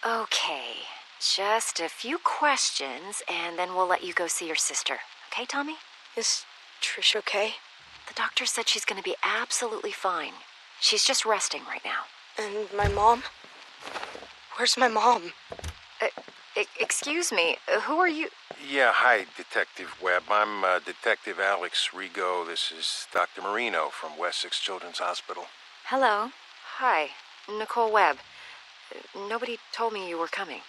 Okay, just a few questions, and then we'll let you go see your sister. Okay, Tommy? Is Trish okay? The doctor said she's going to be absolutely fine. She's just resting right now. And my mom? Where's my mom? Excuse me, who are you? Yeah, hi, Detective Webb. I'm Detective Alex Rigo. This is Dr. Marino from Wessex Children's Hospital. Hello. Hi, Nicole Webb. Nobody told me you were coming.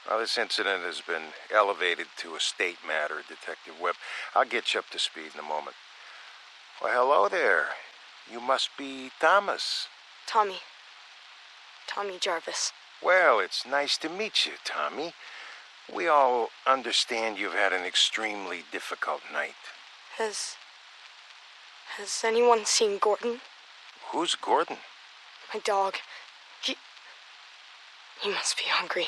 Well, this incident has been elevated to a state matter, Detective Webb. I'll get you up to speed in a moment. Well, hello there. You must be Thomas. Tommy Jarvis. Well, it's nice to meet you, Tommy. We all understand you've had an extremely difficult night. Has anyone seen Gordon? Who's Gordon? My dog. He must be hungry.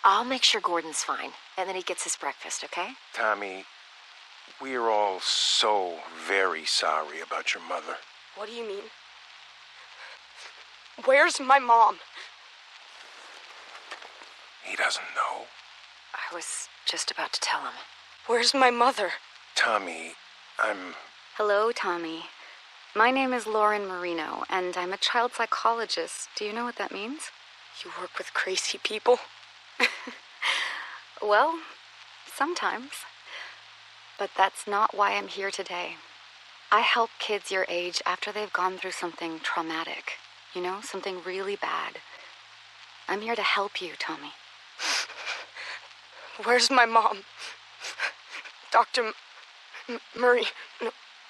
I'll make sure Gordon's fine, and then he gets his breakfast, okay? Tommy, we're all so very sorry about your mother. What do you mean? Where's my mom? He doesn't know. I was just about to tell him. Where's my mother? Tommy, Hello, Tommy. My name is Lauren Marino, and I'm a child psychologist. Do you know what that means? You work with crazy people? Well, sometimes. But that's not why I'm here today. I help kids your age after they've gone through something traumatic. You know, something really bad. I'm here to help you, Tommy. Where's my mom? Dr.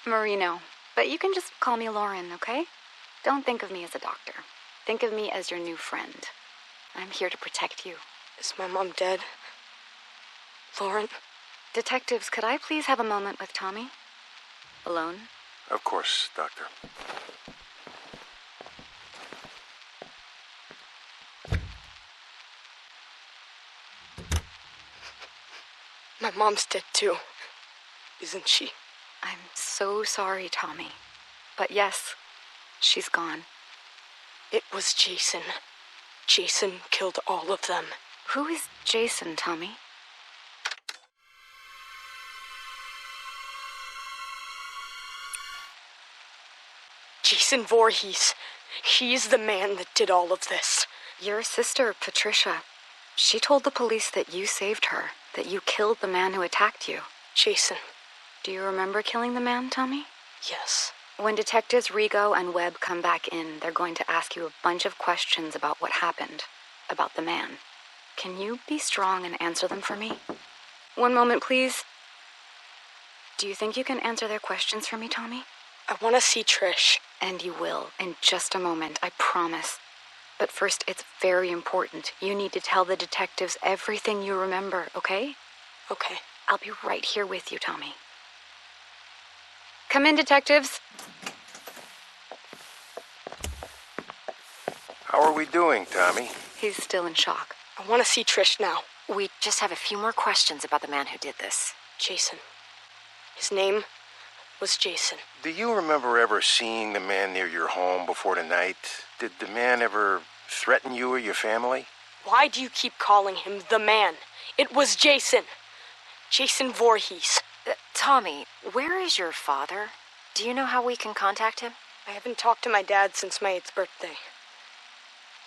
Marino. But you can just call me Lauren, okay? Don't think of me as a doctor. Think of me as your new friend. I'm here to protect you. Is my mom dead? Lauren? Detectives, could I please have a moment with Tommy? Alone? of course, Doctor. My mom's dead too, isn't she? I'm so sorry, Tommy. But yes, she's gone. It was Jason. Jason killed all of them. Who is Jason, Tommy? Jason Voorhees. He's the man that did all of this. Your sister, Patricia. She told the police that you saved her, that you killed the man who attacked you. Jason. Do you remember killing the man, Tommy? Yes. When detectives Rigo and Webb come back in, they're going to ask you a bunch of questions about what happened, about the man. Can you be strong and answer them for me? One moment, please. Do you think you can answer their questions for me, Tommy? I want to see Trish. And you will, in just a moment, I promise. But first, it's very important. You need to tell the detectives everything you remember, okay? Okay. I'll be right here with you, Tommy. Come in, detectives. How are we doing, Tommy? He's still in shock. I want to see Trish now. We just have a few more questions about the man who did this. Jason. His name was Jason. Do you remember ever seeing the man near your home before the night? Did the man ever threaten you or your family? Why do you keep calling him the man? It was Jason. Jason Voorhees. Tommy, where is your father? Do you know how we can contact him? I haven't talked to my dad since my 8th birthday.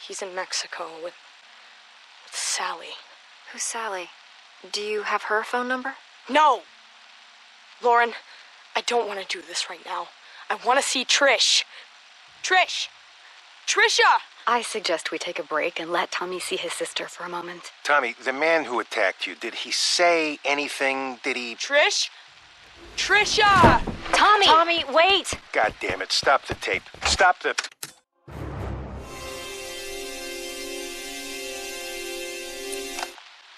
He's in Mexico with Sally. Who's Sally? Do you have her phone number? No! Lauren, I don't want to do this right now. I want to see Trish. Trish! Trisha! I suggest we take a break and let Tommy see his sister for a moment. Tommy, the man who attacked you, did he say anything? Did he... Trish? Trisha! Tommy! Tommy, wait! God damn it, stop the tape. Stop the...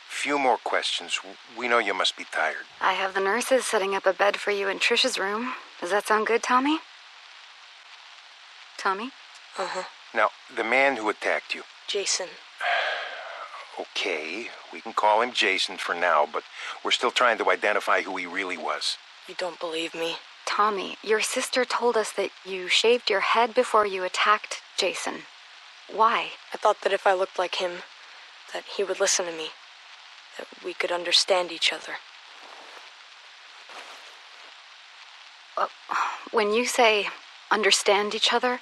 Few more questions. We know you must be tired. I have the nurses setting up a bed for you in Trish's room. Does that sound good, Tommy? Tommy? Uh-huh. Now, the man who attacked you. Jason. Okay, we can call him Jason for now, but we're still trying to identify who he really was. You don't believe me? Tommy, your sister told us that you shaved your head before you attacked Jason. Why? I thought that if I looked like him, that he would listen to me. That we could understand each other. When you say understand each other,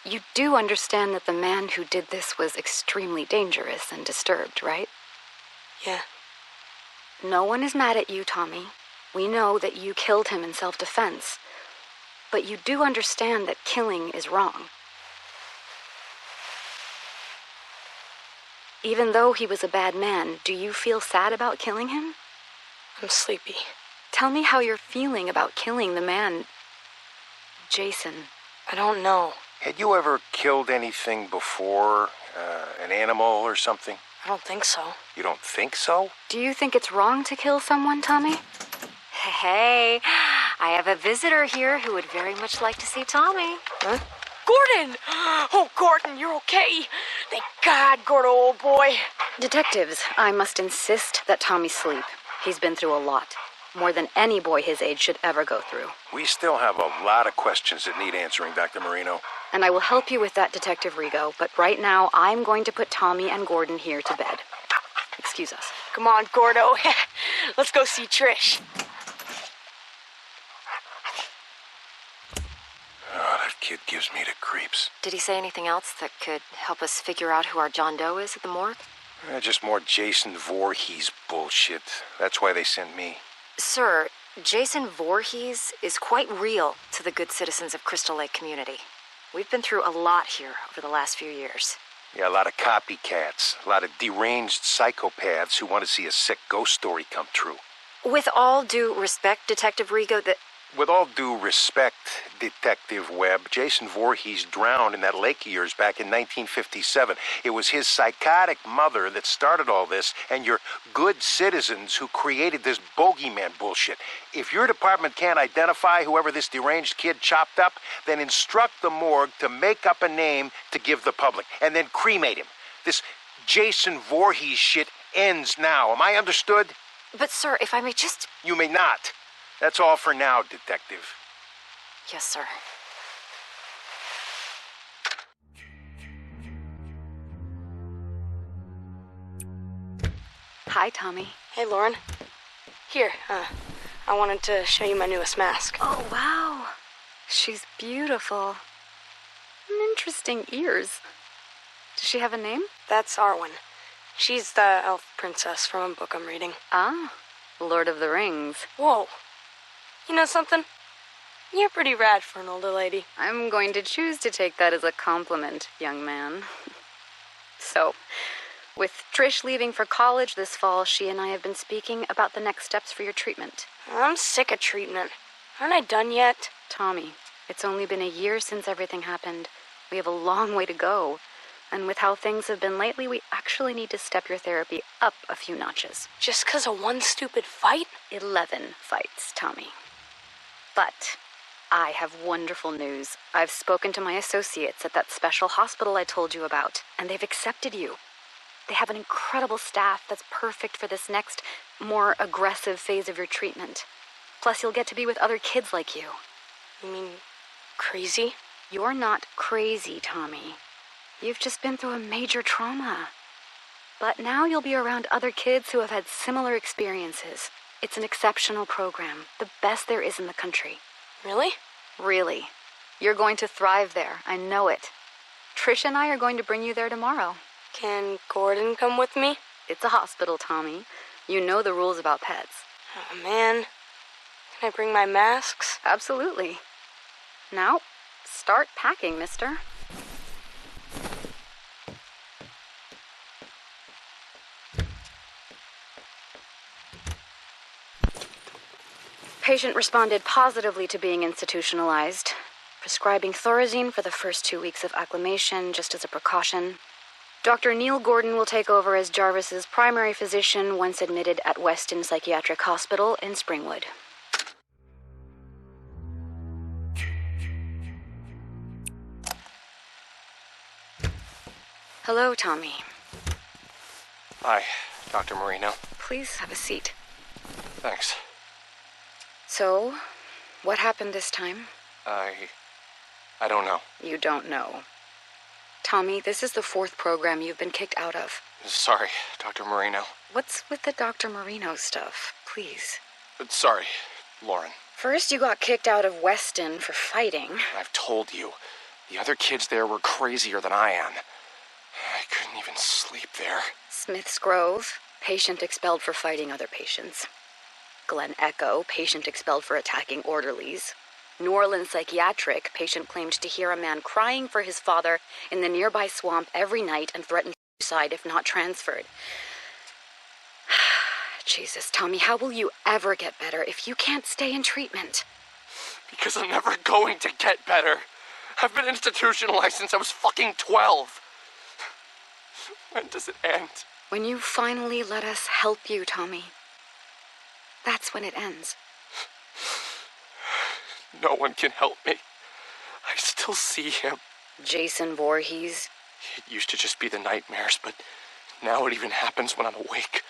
you do understand that the man who did this was extremely dangerous and disturbed, right? Yeah. No one is mad at you, Tommy. We know that you killed him in self-defense. But you do understand that killing is wrong. Even though he was a bad man, do you feel sad about killing him? I'm sleepy. Tell me how you're feeling about killing the man, Jason. I don't know. Had you ever killed anything before? An animal or something? I don't think so. You don't think so? Do you think it's wrong to kill someone, Tommy? Hey, I have a visitor here who would very much like to see Tommy. Huh? Gordon! Oh, Gordon, you're okay. Thank God, Gordo, old boy. Detectives, I must insist that Tommy sleep. He's been through a lot. More than any boy his age should ever go through. We still have a lot of questions that need answering, Dr. Marino. And I will help you with that, Detective Rigo, but right now I'm going to put Tommy and Gordon here to bed. Excuse us. Come on, Gordo. Let's go see Trish. Oh, that kid gives me the creeps. Did he say anything else that could help us figure out who our John Doe is at the morgue? Just more Jason Voorhees bullshit. That's why they sent me. Sir, Jason Voorhees is quite real to the good citizens of Crystal Lake community. We've been through a lot here over the last few years. Yeah, a lot of copycats. A lot of deranged psychopaths who want to see a sick ghost story come true. With all due respect, Detective Rigo, With all due respect, Detective Webb, Jason Voorhees drowned in that lake of yours back in 1957. It was his psychotic mother that started all this, and your good citizens who created this bogeyman bullshit. If your department can't identify whoever this deranged kid chopped up, then instruct the morgue to make up a name to give the public, and then cremate him. This Jason Voorhees shit ends now. Am I understood? But sir, if I may just... You may not. That's all for now, Detective. Yes, sir. Hi, Tommy. Hey, Lauren. Here, I wanted to show you my newest mask. Oh, wow. She's beautiful. Interesting ears. Does she have a name? That's Arwen. She's the elf princess from a book I'm reading. Ah, Lord of the Rings. Whoa. You know something? You're pretty rad for an older lady. I'm going to choose to take that as a compliment, young man. So, with Trish leaving for college this fall, she and I have been speaking about the next steps for your treatment. I'm sick of treatment. Aren't I done yet? Tommy, it's only been a year since everything happened. We have a long way to go. And with how things have been lately, we actually need to step your therapy up a few notches. Just 'cause of one stupid fight? 11 fights, Tommy. But I have wonderful news. I've spoken to my associates at that special hospital I told you about, and they've accepted you. They have an incredible staff that's perfect for this next, more aggressive phase of your treatment. Plus, you'll get to be with other kids like you. You mean crazy? You're not crazy, Tommy. You've just been through a major trauma. But now you'll be around other kids who have had similar experiences. It's an exceptional program, the best there is in the country. Really? Really. You're going to thrive there, I know it. Trish and I are going to bring you there tomorrow. Can Gordon come with me? It's a hospital, Tommy. You know the rules about pets. Oh, man. Can I bring my masks? Absolutely. Now, start packing, mister. Patient responded positively to being institutionalized, prescribing Thorazine for the first 2 weeks of acclimation just as a precaution. Dr. Neil Gordon will take over as Jarvis's primary physician once admitted at Weston Psychiatric Hospital in Springwood. Hello, Tommy. Hi, Dr. Marino. Please have a seat. Thanks. So, what happened this time? I don't know. You don't know. Tommy, this is the 4th program you've been kicked out of. Sorry, Dr. Marino. What's with the Dr. Marino stuff? Please. Sorry, Lauren. First, you got kicked out of Weston for fighting. I've told you, the other kids there were crazier than I am. I couldn't even sleep there. Smith's Grove, patient expelled for fighting other patients. Glen Echo, patient expelled for attacking orderlies. New Orleans Psychiatric, patient claimed to hear a man crying for his father in the nearby swamp every night and threatened suicide if not transferred. Jesus, Tommy, how will you ever get better if you can't stay in treatment? Because I'm never going to get better. I've been institutionalized since I was fucking 12. When does it end? When you finally let us help you, Tommy. That's when it ends. No one can help me. I still see him. Jason Voorhees. It used to just be the nightmares, but now it even happens when I'm awake.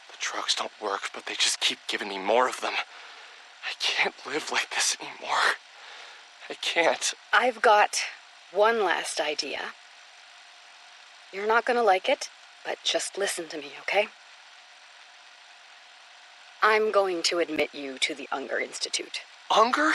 The drugs don't work, but they just keep giving me more of them. I can't live like this anymore. I can't. I've got one last idea. You're not gonna like it, but just listen to me, okay? I'm going to admit you to the Unger Institute. Unger?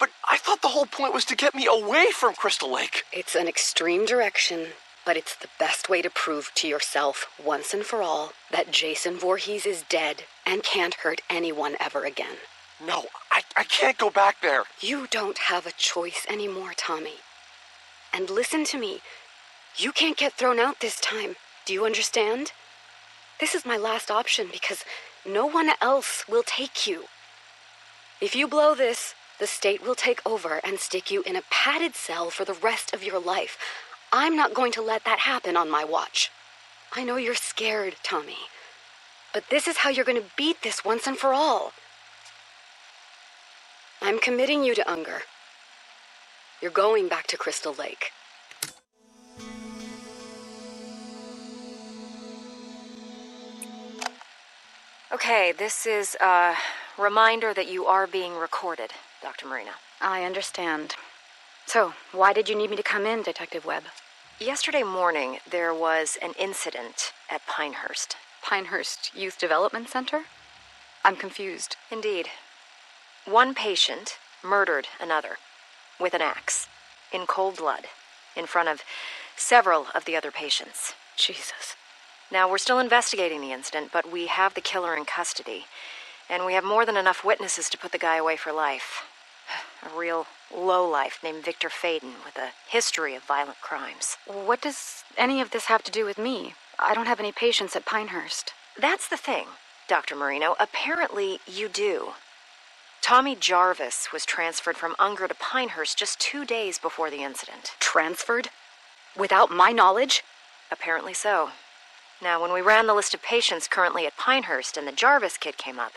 But I thought the whole point was to get me away from Crystal Lake. It's an extreme direction, but it's the best way to prove to yourself, once and for all, that Jason Voorhees is dead and can't hurt anyone ever again. No, I can't go back there. You don't have a choice anymore, Tommy. And listen to me. You can't get thrown out this time. Do you understand? This is my last option because no one else will take you. If you blow this, the state will take over and stick you in a padded cell for the rest of your life. I'm not going to let that happen on my watch. I know you're scared, Tommy. But this is how you're going to beat this once and for all. I'm committing you to Unger. You're going back to Crystal Lake. Okay, this is a reminder that you are being recorded, Dr. Marino. I understand. So, why did you need me to come in, Detective Webb? Yesterday morning, there was an incident at Pinehurst. Pinehurst Youth Development Center? I'm confused. Indeed. One patient murdered another with an axe, in cold blood, in front of several of the other patients. Jesus. Now, we're still investigating the incident, but we have the killer in custody, and we have more than enough witnesses to put the guy away for life. A real lowlife named Victor Faden with a history of violent crimes. What does any of this have to do with me? I don't have any patients at Pinehurst. That's the thing, Dr. Marino. Apparently, you do. Tommy Jarvis was transferred from Unger to Pinehurst just 2 days before the incident. Transferred? Without my knowledge? Apparently so. Now, when we ran the list of patients currently at Pinehurst and the Jarvis kid came up,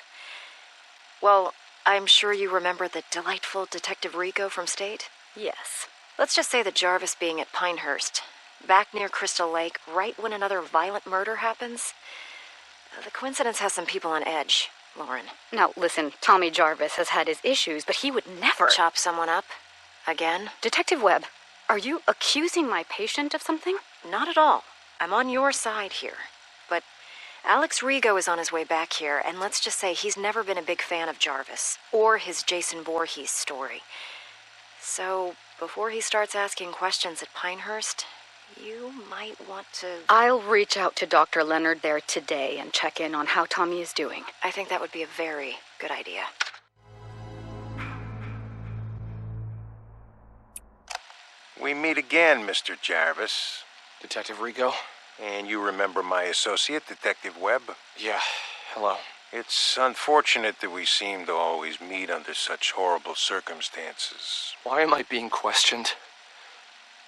well, I'm sure you remember the delightful Detective Rico from State? Yes. Let's just say that Jarvis being at Pinehurst, back near Crystal Lake, right when another violent murder happens, the coincidence has some people on edge, Lauren. Now, listen, Tommy Jarvis has had his issues, but he would never... Chop someone up? Again? Detective Webb, are you accusing my patient of something? Not at all. I'm on your side here. But Alex Rigo is on his way back here, and let's just say he's never been a big fan of Jarvis, or his Jason Voorhees story. So, before he starts asking questions at Pinehurst, you might want to... I'll reach out to Dr. Leonard there today and check in on how Tommy is doing. I think that would be a very good idea. We meet again, Mr. Jarvis. Detective Rico? And you remember my associate, Detective Webb? Yeah, hello. It's unfortunate that we seem to always meet under such horrible circumstances. Why am I being questioned?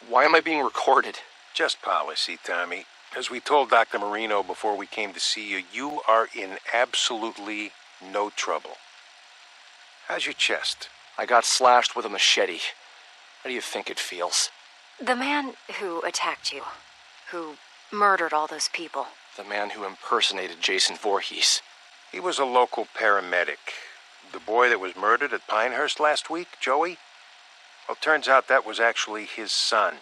Why am I being recorded? Just policy, Tommy. As we told Dr. Marino before we came to see you, you are in absolutely no trouble. How's your chest? I got slashed with a machete. How do you think it feels? The man who attacked you, who murdered all those people. The man who impersonated Jason Voorhees. He was a local paramedic. The boy that was murdered at Pinehurst last week, Joey? Well, turns out that was actually his son.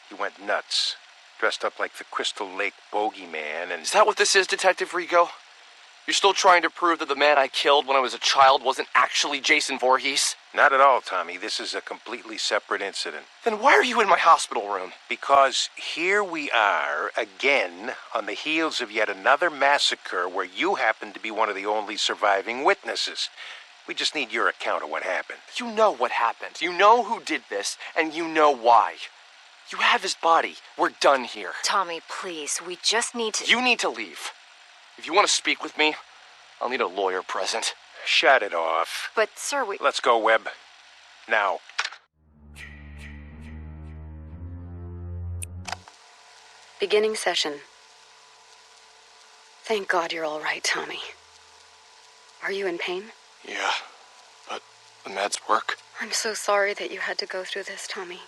He went nuts, dressed up like the Crystal Lake bogeyman, and... Is that what this is, Detective Rigo? You're still trying to prove that the man I killed when I was a child wasn't actually Jason Voorhees? Not at all, Tommy. This is a completely separate incident. Then why are you in my hospital room? Because here we are, again, on the heels of yet another massacre where you happen to be one of the only surviving witnesses. We just need your account of what happened. You know what happened. You know who did this, and you know why. You have his body. We're done here. Tommy, please, we just need to... You need to leave. If you want to speak with me, I'll need a lawyer present. Shut it off. But, sir, we... Let's go, Webb. Now. Beginning session. Thank God you're all right, Tommy. Are you in pain? Yeah, but the meds work. I'm so sorry that you had to go through this, Tommy.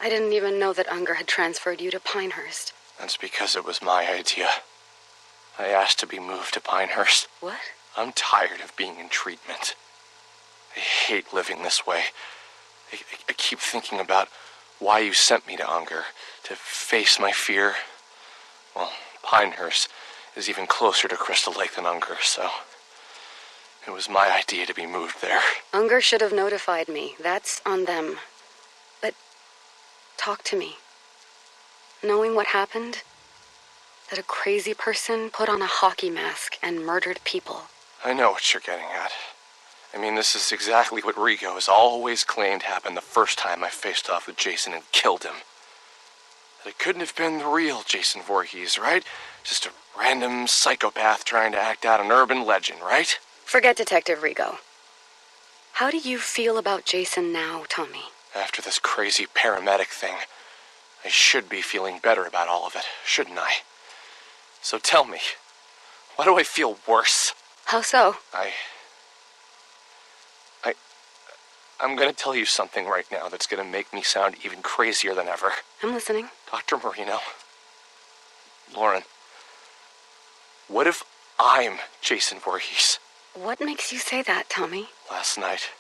I didn't even know that Unger had transferred you to Pinehurst. That's because it was my idea. I asked to be moved to Pinehurst. What? I'm tired of being in treatment. I hate living this way. I keep thinking about why you sent me to Unger, to face my fear. Well, Pinehurst is even closer to Crystal Lake than Unger, so it was my idea to be moved there. Unger should have notified me. That's on them. But talk to me. Knowing what happened, that a crazy person put on a hockey mask and murdered people. I know what you're getting at. I mean, this is exactly what Rigo has always claimed happened the first time I faced off with Jason and killed him. That it couldn't have been the real Jason Voorhees, right? Just a random psychopath trying to act out an urban legend, right? Forget Detective Rigo. How do you feel about Jason now, Tommy? After this crazy paramedic thing, I should be feeling better about all of it, shouldn't I? So tell me, why do I feel worse? How so? I'm gonna tell you something right now that's gonna make me sound even crazier than ever. I'm listening. Dr. Marino, Lauren, what if I'm Jason Voorhees? What makes you say that, Tommy? Last night,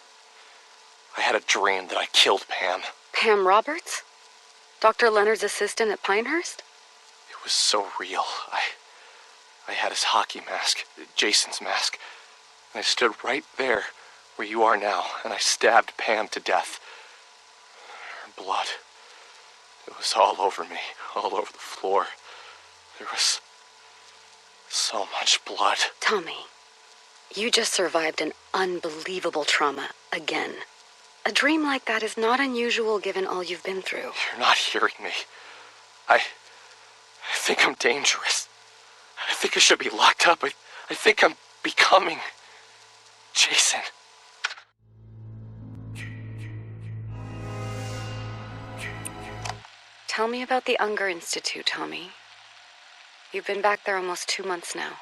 I had a dream that I killed Pam. Pam Roberts? Dr. Leonard's assistant at Pinehurst? It was so real. I had his hockey mask, Jason's mask, and I stood right there where you are now, and I stabbed Pam to death. Her blood, it was all over me, all over the floor. There was so much blood. Tommy, you just survived an unbelievable trauma again. A dream like that is not unusual given all you've been through. You're not hearing me. I think I'm dangerous. I think I should be locked up. I think I'm becoming Jason. Tell me about the Unger Institute, Tommy. You've been back there almost 2 months now.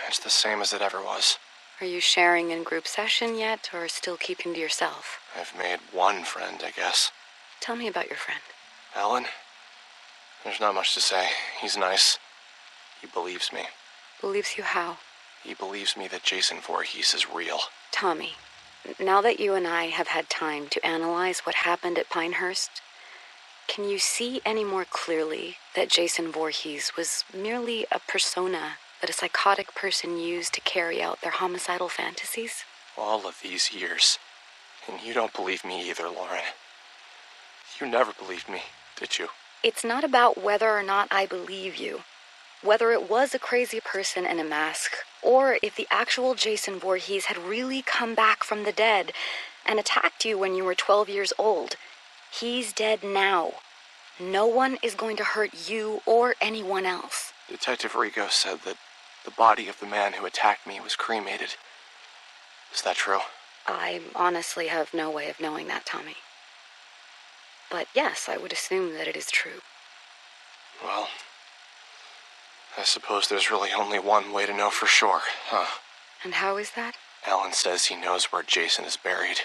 It's the same as it ever was. Are you sharing in group session yet, or still keeping to yourself? I've made one friend, I guess. Tell me about your friend. Alan? There's not much to say. He's nice. He believes me. Believes you how? He believes me that Jason Voorhees is real. Tommy, now that you and I have had time to analyze what happened at Pinehurst, can you see any more clearly that Jason Voorhees was merely a persona that a psychotic person used to carry out their homicidal fantasies? All of these years. And you don't believe me either, Lauren. You never believed me, did you? It's not about whether or not I believe you. Whether it was a crazy person in a mask, or if the actual Jason Voorhees had really come back from the dead and attacked you when you were 12 years old. He's dead now. No one is going to hurt you or anyone else. Detective Rigo said that the body of the man who attacked me was cremated. Is that true? I honestly have no way of knowing that, Tommy. But yes, I would assume that it is true. Well, I suppose there's really only one way to know for sure, huh? And how is that? Alan says he knows where Jason is buried.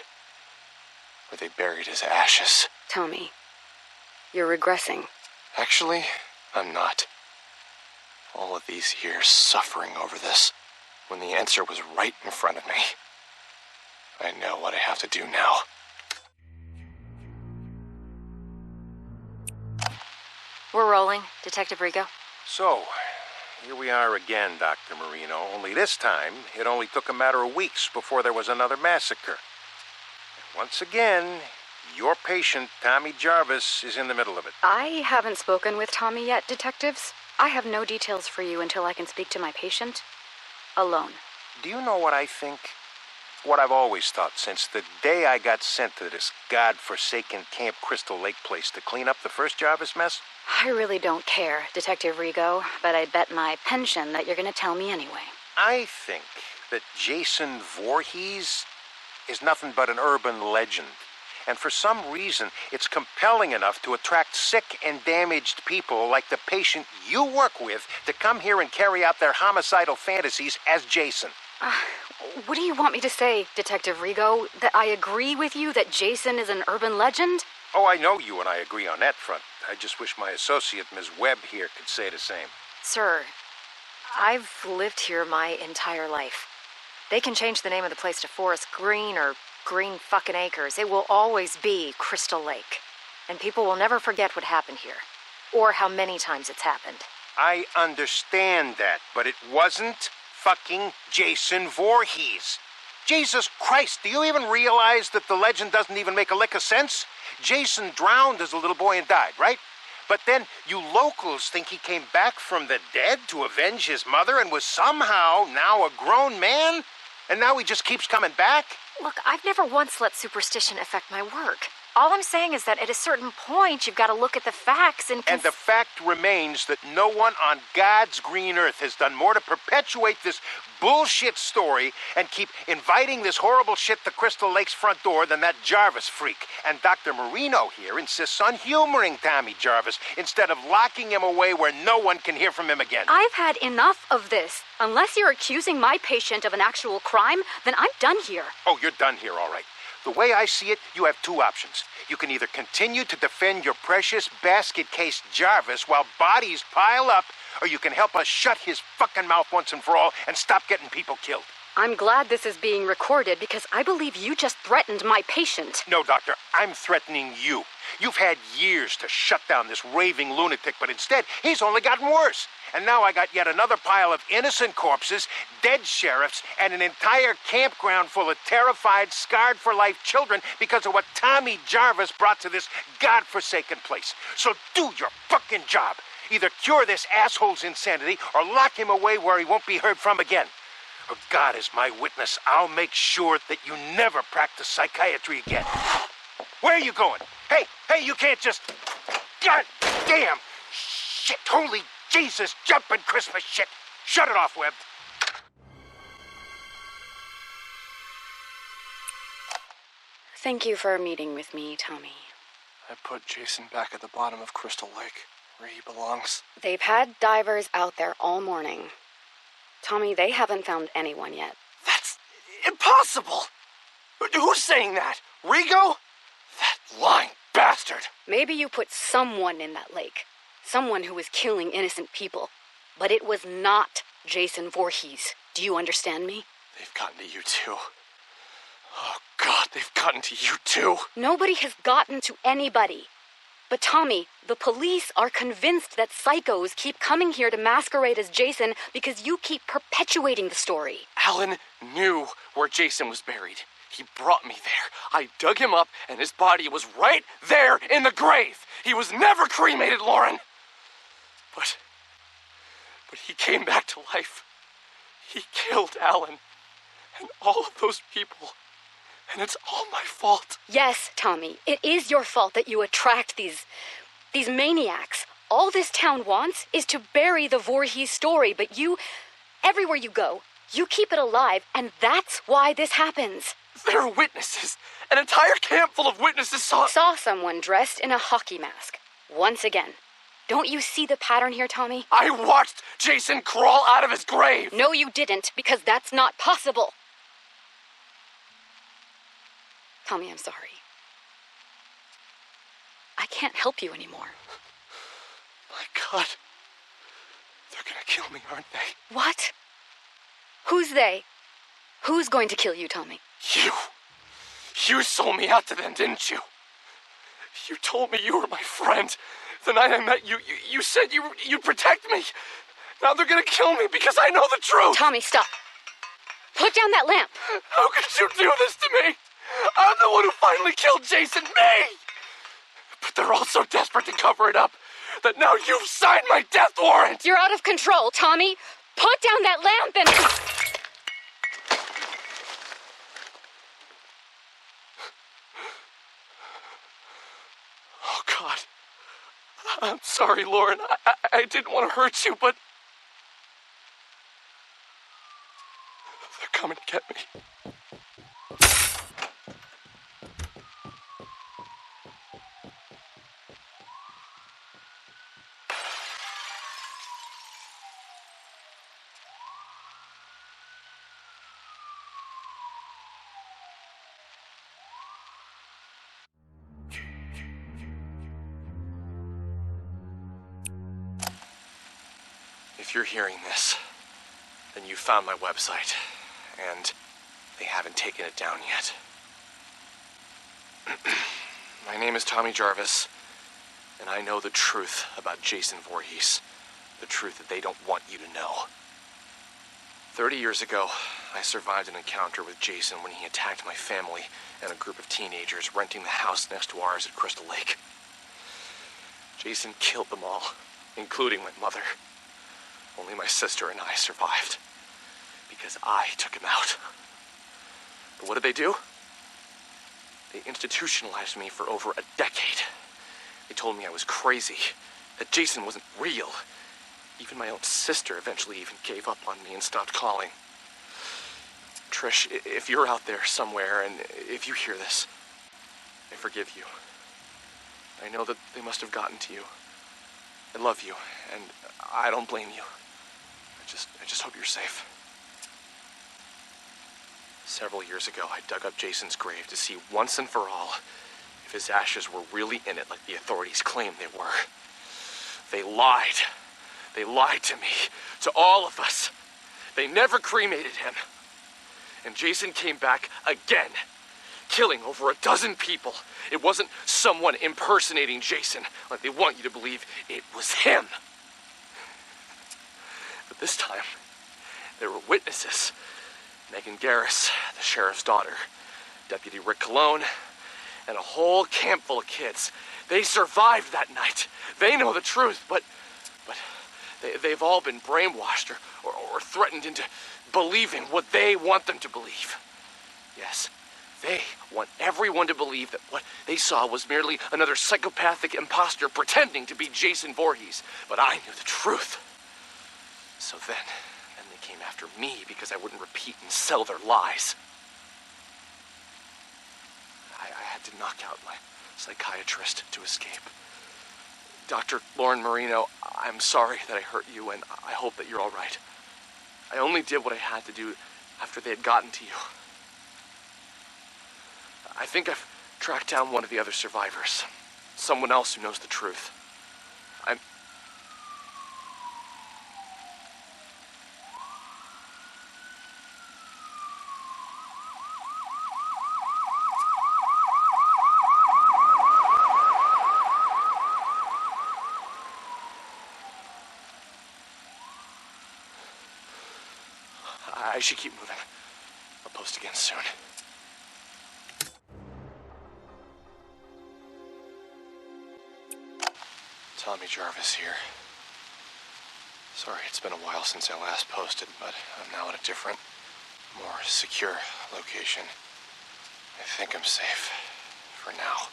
Where they buried his ashes. Tommy, you're regressing. Actually, I'm not. All of these years suffering over this, when the answer was right in front of me. I know what I have to do now. We're rolling, Detective Rigo. So, here we are again, Dr. Marino. Only this time, it only took a matter of weeks before there was another massacre. And once again, your patient, Tommy Jarvis, is in the middle of it. I haven't spoken with Tommy yet, detectives. I have no details for you until I can speak to my patient alone. Do you know what I think? What I've always thought since the day I got sent to this godforsaken Camp Crystal Lake place to clean up the first Jarvis mess? I really don't care, Detective Rigo, but I bet my pension that you're going to tell me anyway. I think that Jason Voorhees is nothing but an urban legend. And for some reason, it's compelling enough to attract sick and damaged people like the patient you work with to come here and carry out their homicidal fantasies as Jason. What do you want me to say, Detective Rigo? That I agree with you that Jason is an urban legend? Oh, I know you and I agree on that front. I just wish my associate, Ms. Webb, here could say the same. Sir, I've lived here my entire life. They can change the name of the place to Forest Green or Green fucking Acres. It will always be Crystal Lake. And people will never forget what happened here. Or how many times it's happened. I understand that, but it wasn't fucking Jason Voorhees. Jesus Christ, do you even realize that the legend doesn't even make a lick of sense? Jason drowned as a little boy and died, right? But then you locals think he came back from the dead to avenge his mother and was somehow now a grown man? And now he just keeps coming back? Look, I've never once let superstition affect my work. All I'm saying is that at a certain point, you've got to look at the facts and... And the fact remains that no one on God's green earth has done more to perpetuate this bullshit story and keep inviting this horrible shit to Crystal Lake's front door than that Jarvis freak. And Dr. Marino here insists on humoring Tommy Jarvis instead of locking him away where no one can hear from him again. I've had enough of this. Unless you're accusing my patient of an actual crime, then I'm done here. Oh, you're done here, all right. The way I see it, you have two options. You can either continue to defend your precious basket case Jarvis while bodies pile up, or you can help us shut his fucking mouth once and for all and stop getting people killed. I'm glad this is being recorded because I believe you just threatened my patient. No, Doctor, I'm threatening you. You've had years to shut down this raving lunatic, but instead, he's only gotten worse. And now I got yet another pile of innocent corpses, dead sheriffs, and an entire campground full of terrified, scarred-for-life children because of what Tommy Jarvis brought to this godforsaken place. So do your fucking job. Either cure this asshole's insanity or lock him away where he won't be heard from again. Or God is my witness, I'll make sure that you never practice psychiatry again. Where are you going? Hey, you can't just... God damn! Shit, holy Jesus, jumping Christmas shit! Shut it off, Webb. Thank you for meeting with me, Tommy. I put Jason back at the bottom of Crystal Lake, where he belongs. They've had divers out there all morning. Tommy, they haven't found anyone yet. That's impossible! Who's saying that? Rigo? That lying bastard! Maybe you put someone in that lake. Someone who was killing innocent people. But it was not Jason Voorhees. Do you understand me? They've gotten to you too. Oh, God, they've gotten to you too. Nobody has gotten to anybody. But Tommy, the police are convinced that psychos keep coming here to masquerade as Jason because you keep perpetuating the story. Alan knew where Jason was buried. He brought me there. I dug him up, and his body was right there in the grave. He was never cremated, Lauren. But he came back to life. He killed Alan and all of those people. And it's all my fault. Yes, Tommy, it is your fault that you attract these maniacs. All this town wants is to bury the Voorhees story, but you everywhere you go. You keep it alive, and that's why this happens. There are witnesses. An entire camp full of witnesses saw Someone dressed in a hockey mask. Once again. Don't you see the pattern here, Tommy? I watched Jason crawl out of his grave! No, you didn't, because that's not possible. Tommy, I'm sorry. I can't help you anymore. My God. They're gonna kill me, aren't they? What? Who's they? Who's going to kill you, Tommy? You. You sold me out to them, didn't you? You told me you were my friend. The night I met you, you said you'd protect me. Now they're gonna kill me because I know the truth. Tommy, stop. Put down that lamp. How could you do this to me? I'm the one who finally killed Jason, me! But they're all so desperate to cover it up that now you've signed my death warrant! You're out of control, Tommy. Put down that lamp and... Oh, God. I'm sorry, Lauren. I didn't want to hurt you, but... they're coming to get me. If you're hearing this, then you found my website, and they haven't taken it down yet. My name is Tommy Jarvis, and I know the truth about Jason Voorhees. The truth that they don't want you to know. 30 years ago, I survived an encounter with Jason when he attacked my family and a group of teenagers renting the house next to ours at Crystal Lake. Jason killed them all, including my mother. Only my sister and I survived, because I took him out. But what did they do? They institutionalized me for over a decade. They told me I was crazy, that Jason wasn't real. Even my own sister eventually even gave up on me and stopped calling. Trish, if you're out there somewhere, and if you hear this, I forgive you. I know that they must have gotten to you. I love you, and I don't blame you. I just hope you're safe. Several years ago, I dug up Jason's grave to see once and for all if his ashes were really in it like the authorities claimed they were. They lied. They lied to me, to all of us. They never cremated him. And Jason came back again, killing over a dozen people. It wasn't someone impersonating Jason like they want you to believe. It was him. But this time, there were witnesses. Megan Garris, the sheriff's daughter, Deputy Rick Cologne, and a whole camp full of kids. They survived that night. They know the truth, but they've all been brainwashed or threatened into believing what they want them to believe. Yes, they want everyone to believe that what they saw was merely another psychopathic imposter pretending to be Jason Voorhees. But I knew the truth. So then they came after me because I wouldn't repeat and sell their lies. I had to knock out my psychiatrist to escape. Dr. Lauren Marino, I'm sorry that I hurt you, and I hope that you're all right. I only did what I had to do after they had gotten to you. I think I've tracked down one of the other survivors. Someone else who knows the truth. I should keep moving. I'll post again soon. Tommy Jarvis here. Sorry, it's been a while since I last posted, but I'm now at a different, more secure location. I think I'm safe. For now.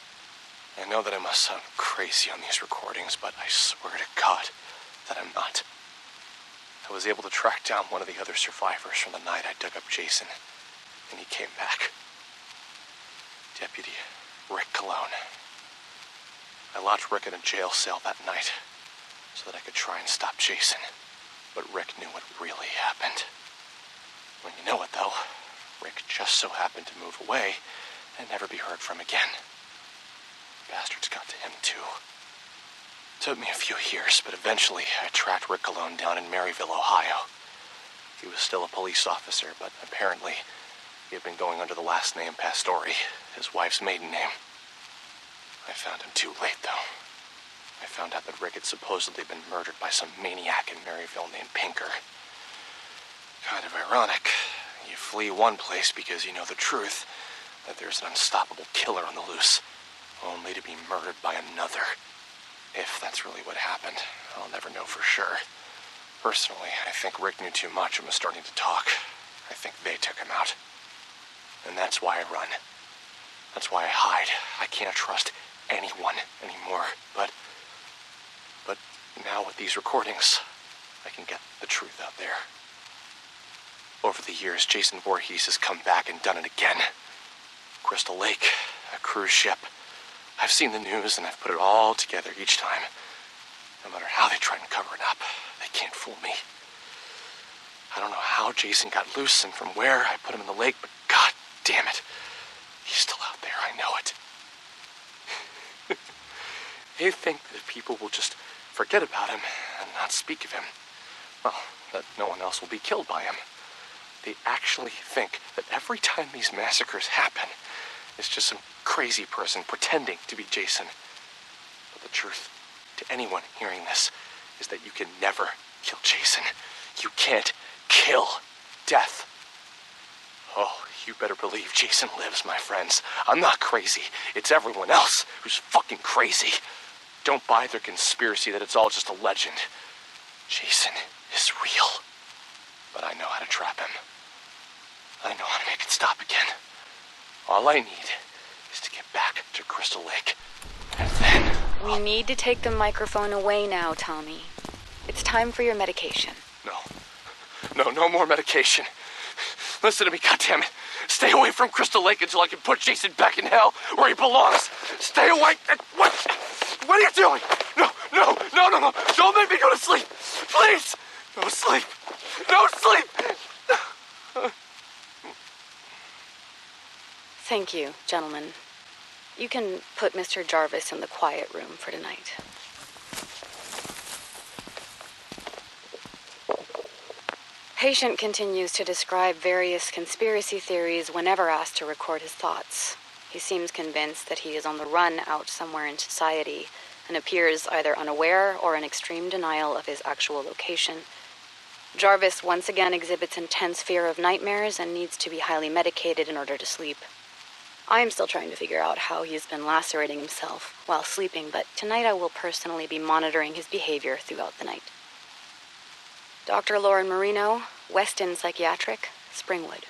I know that I must sound crazy on these recordings, but I swear to God that I'm not. I was able to track down one of the other survivors from the night I dug up Jason, and he came back. Deputy Rick Cologne. I locked Rick in a jail cell that night so that I could try and stop Jason, but Rick knew what really happened. When you know it, though, Rick just so happened to move away and never be heard from again. Bastards got to him, too. Took me a few years, but eventually I tracked Rick Cologne down in Maryville, Ohio. He was still a police officer, but apparently he had been going under the last name Pastore, his wife's maiden name. I found him too late, though. I found out that Rick had supposedly been murdered by some maniac in Maryville named Pinker. Kind of ironic. You flee one place because you know the truth, that there's an unstoppable killer on the loose, only to be murdered by another. If that's really what happened, I'll never know for sure. Personally, I think Rick knew too much and was starting to talk. I think they took him out. And that's why I run. That's why I hide. I can't trust anyone anymore. But now with these recordings, I can get the truth out there. Over the years, Jason Voorhees has come back and done it again. Crystal Lake, a cruise ship. I've seen the news and I've put it all together each time. No matter how they try and cover it up, they can't fool me. I don't know how Jason got loose and from where I put him in the lake, but god damn it, he's still out there, I know it. They think that if people will just forget about him and not speak of him, well, that no one else will be killed by him. They actually think that every time these massacres happen, it's just some crazy person pretending to be Jason. But the truth to anyone hearing this is that you can never kill Jason. You can't kill death. Oh, you better believe Jason lives, my friends. I'm not crazy. It's everyone else who's fucking crazy. Don't buy their conspiracy that it's all just a legend. Jason is real. But I know how to trap him. I know how to make it stop again. All I need is to get back to Crystal Lake. And then... We need to take the microphone away now, Tommy. It's time for your medication. No more medication. Listen to me, goddammit. Stay away from Crystal Lake until I can put Jason back in hell where he belongs. Stay away. What are you doing? No. Don't make me go to sleep. Please. No sleep. Thank you, gentlemen. You can put Mr. Jarvis in the quiet room for tonight. Patient continues to describe various conspiracy theories whenever asked to record his thoughts. He seems convinced that he is on the run out somewhere in society and appears either unaware or in extreme denial of his actual location. Jarvis once again exhibits intense fear of nightmares and needs to be highly medicated in order to sleep. I am still trying to figure out how he has been lacerating himself while sleeping, but tonight I will personally be monitoring his behavior throughout the night. Dr. Lauren Marino, Weston Psychiatric, Springwood.